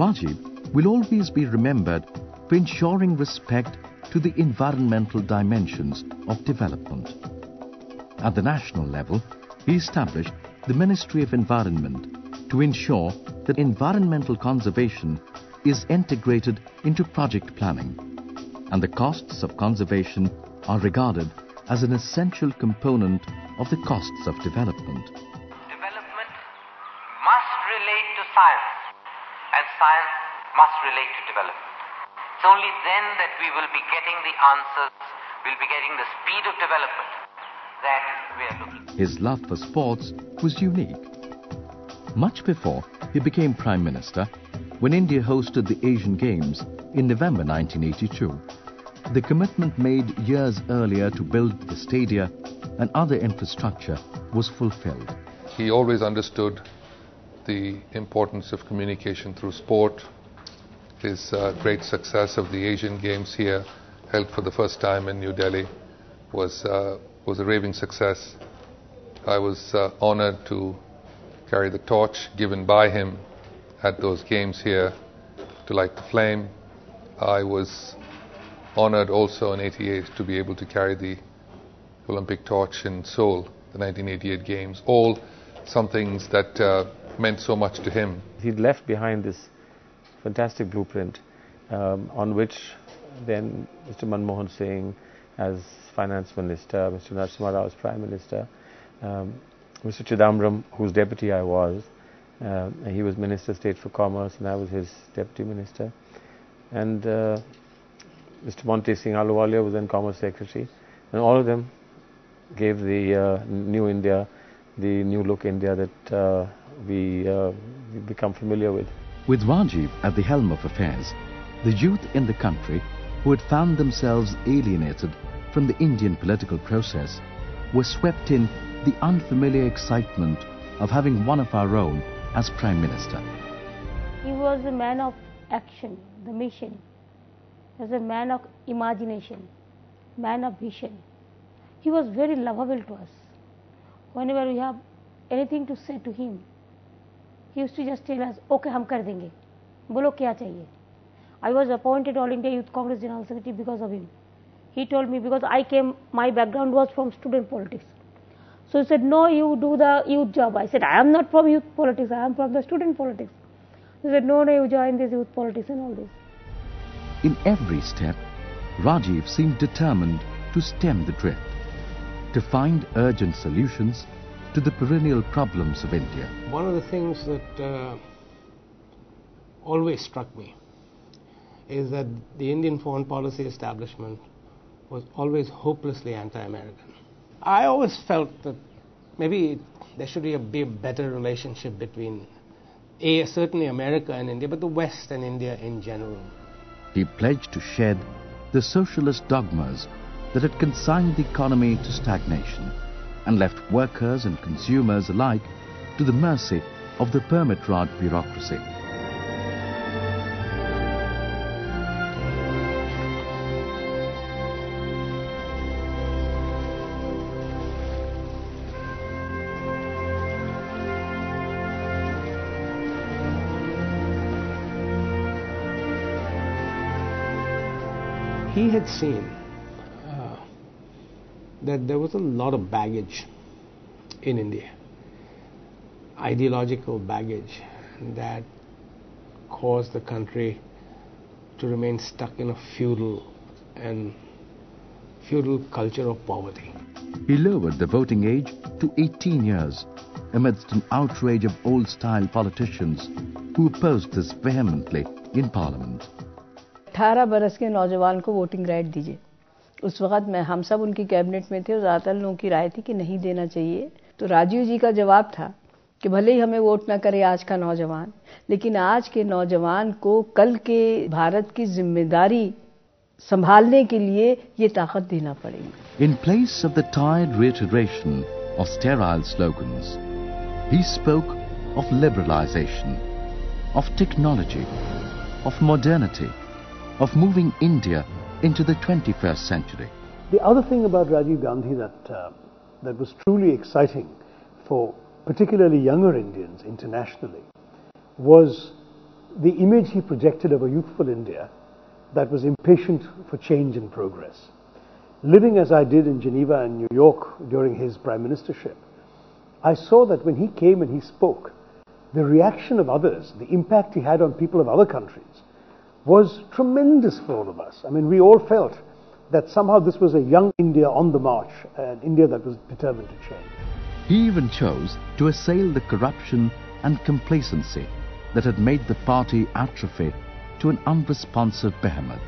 Rajiv will always be remembered for ensuring respect to the environmental dimensions of development. At the national level, he established the Ministry of Environment to ensure that environmental conservation is integrated into project planning, and the costs of conservation are regarded as an essential component of the costs of development. Development must relate to science, and science must relate to development. It's only then that we will be getting the answers, we'll be getting the speed of development that we are looking for. His love for sports was unique. Much before he became Prime Minister, when India hosted the Asian Games in November 1982, the commitment made years earlier to build the stadia and other infrastructure was fulfilled. He always understood the importance of communication through sport. His great success of the Asian Games here, held for the first time in New Delhi, was a raving success. I was honored to carry the torch given by him at those games here to light the flame. I was honored also in '88 to be able to carry the Olympic torch in Seoul, the 1988 Games. All some things that meant so much to him. He'd left behind this fantastic blueprint on which then Mr. Manmohan Singh as Finance Minister, Mr. Narasimha Rao as Prime Minister, Mr. Chidambaram, whose deputy I was, he was Minister of State for Commerce and I was his Deputy Minister, and Mr. Monte Singh Ahluwalia was then Commerce Secretary, and all of them gave the new India, the new look India that we become familiar with. With Rajiv at the helm of affairs, the youth in the country who had found themselves alienated from the Indian political process were swept in the unfamiliar excitement of having one of our own as Prime Minister. He was a man of action, the mission. He was a man of imagination, man of vision. He was very lovable to us. Whenever we have anything to say to him, he used to just tell us, okay, hum kar denge. Bolo kya chahiye. I was appointed All India Youth Congress General Secretary because of him. He told me, because my background was from student politics. So he said, no, you do the youth job. I said, I am not from youth politics, I am from the student politics. He said, no, you join this youth politics and all this. In every step, Rajiv seemed determined to stem the drift, to find urgent solutions to the perennial problems of India. One of the things that always struck me is that the Indian foreign policy establishment was always hopelessly anti-American. I always felt that maybe there should be a better relationship between certainly America and India, but the West and India in general. He pledged to shed the socialist dogmas that had consigned the economy to stagnation and left workers and consumers alike to the mercy of the permit-rod bureaucracy. He had seen that there was a lot of baggage in India, ideological baggage that caused the country to remain stuck in a feudal culture of poverty. He lowered the voting age to 18 years amidst an outrage of old-style politicians who opposed this vehemently in Parliament. 18 बरस के नौजवान को voting right दीजिए। उस वक्त हम सब उनकी कैबिनेट में थे और ज़्यादातर लोगों की राय थी कि नहीं देना चाहिए। तो राजीव जी का जवाब था कि भले ही हमें वोट ना करे आज का नौजवान, लेकिन आज के नौजवान को कल के भारत की जिम्मेदारी संभालने के लिए ये ताकत देना पड़ेगी। In place of the tired reiteration of sterile slogans, he spoke of liberalization, of technology, of modernity, of moving India into the 21st century. The other thing about Rajiv Gandhi that was truly exciting for particularly younger Indians internationally was the image he projected of a youthful India that was impatient for change and progress. Living as I did in Geneva and New York during his prime ministership, I saw that when he came and he spoke, the reaction of others, the impact he had on people of other countries, was tremendous for all of us. I mean, we all felt that somehow this was a young India on the march, an India that was determined to change. He even chose to assail the corruption and complacency that had made the party atrophy to an unresponsive behemoth.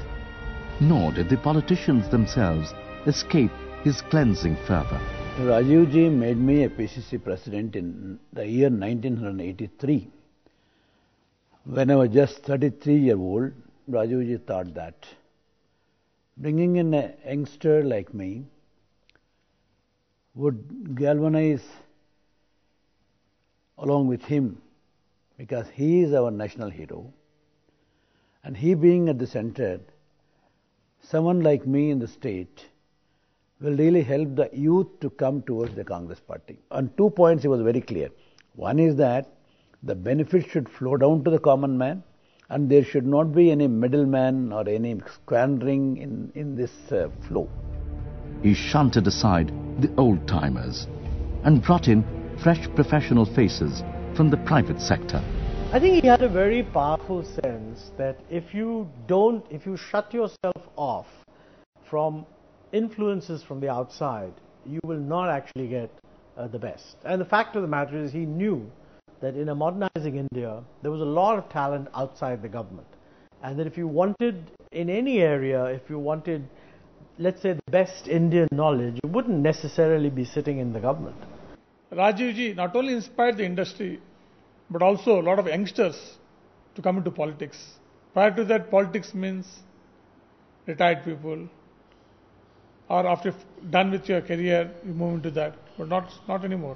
Nor did the politicians themselves escape his cleansing fervour. Rajiv ji made me a PCC president in the year 1983. When I was just 33-year-old, Rajiv ji thought that bringing in a youngster like me would galvanize along with him, because he is our national hero, and he being at the center, someone like me in the state will really help the youth to come towards the Congress party. On 2 points he was very clear. One is that the benefits should flow down to the common man, and there should not be any middleman or any squandering in this flow. He shunted aside the old-timers and brought in fresh professional faces from the private sector. I think he had a very powerful sense that if you shut yourself off from influences from the outside, you will not actually get the best. And the fact of the matter is, he knew that in a modernizing India, there was a lot of talent outside the government. And that if you wanted, in any area, if you wanted, let's say, the best Indian knowledge, you wouldn't necessarily be sitting in the government. Rajiv ji not only inspired the industry, but also a lot of youngsters to come into politics. Prior to that, politics means retired people, or after you've done with your career, you move into that. But not anymore.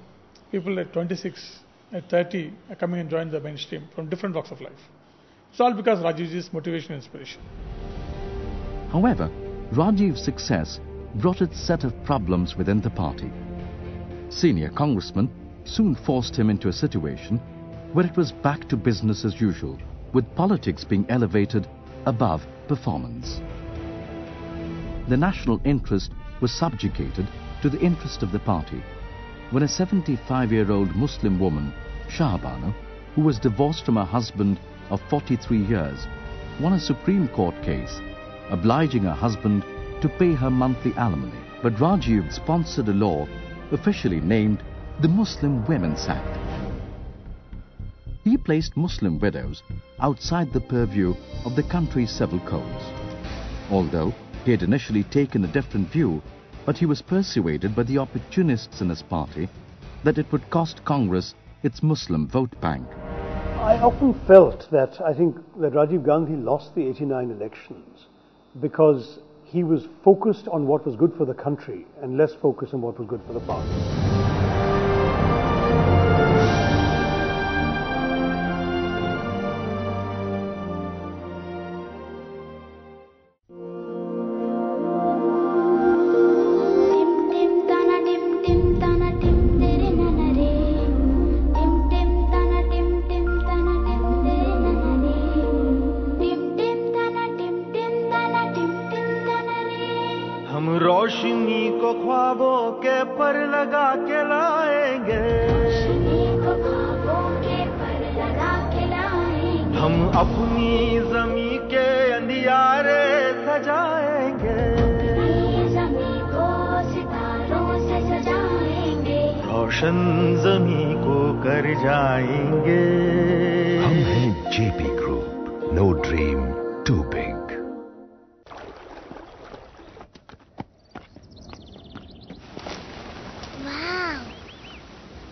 People at 26, at 30 are coming and join the mainstream from different walks of life. It's all because Rajivji's motivation and inspiration. However, Rajiv's success brought its set of problems within the party. Senior congressmen soon forced him into a situation where it was back to business as usual, with politics being elevated above performance. The national interest was subjugated to the interest of the party when a 75-year-old Muslim woman, Shahbano, who was divorced from her husband of 43 years, won a Supreme Court case obliging her husband to pay her monthly alimony. But Rajiv sponsored a law officially named the Muslim Women's Act. He placed Muslim widows outside the purview of the country's civil codes. Although he had initially taken a different view, but he was persuaded by the opportunists in his party that it would cost Congress its Muslim vote bank. I often felt that I think that Rajiv Gandhi lost the 89 elections because he was focused on what was good for the country and less focused on what was good for the party. रोशनी को ख्वाबों के पर लगा के लाएंगे, हम अपनी ज़मीं के अंधियारे सजाएंगे, रोशन ज़मीं को कर जाएंगे। हम हैं JP group, no dream too big.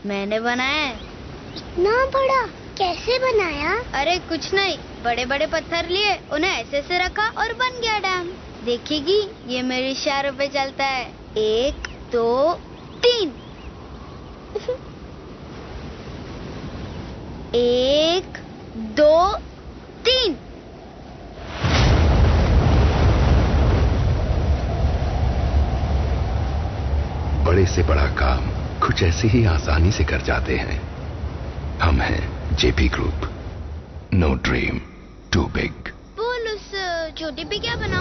मैंने बनाया है। ना बड़ा, कैसे बनाया? अरे कुछ नहीं, बड़े बड़े पत्थर लिए, उन्हें ऐसे से रखा और बन गया डैम। देखेगी, ये मेरे इशारों पे चलता है। 1 2 3। 1 2 3। बड़े से बड़ा काम कुछ ऐसे ही आसानी से कर जाते हैं। हम हैं JP group, no dream too big. बोल उस छोटी पे क्या बनाऊं?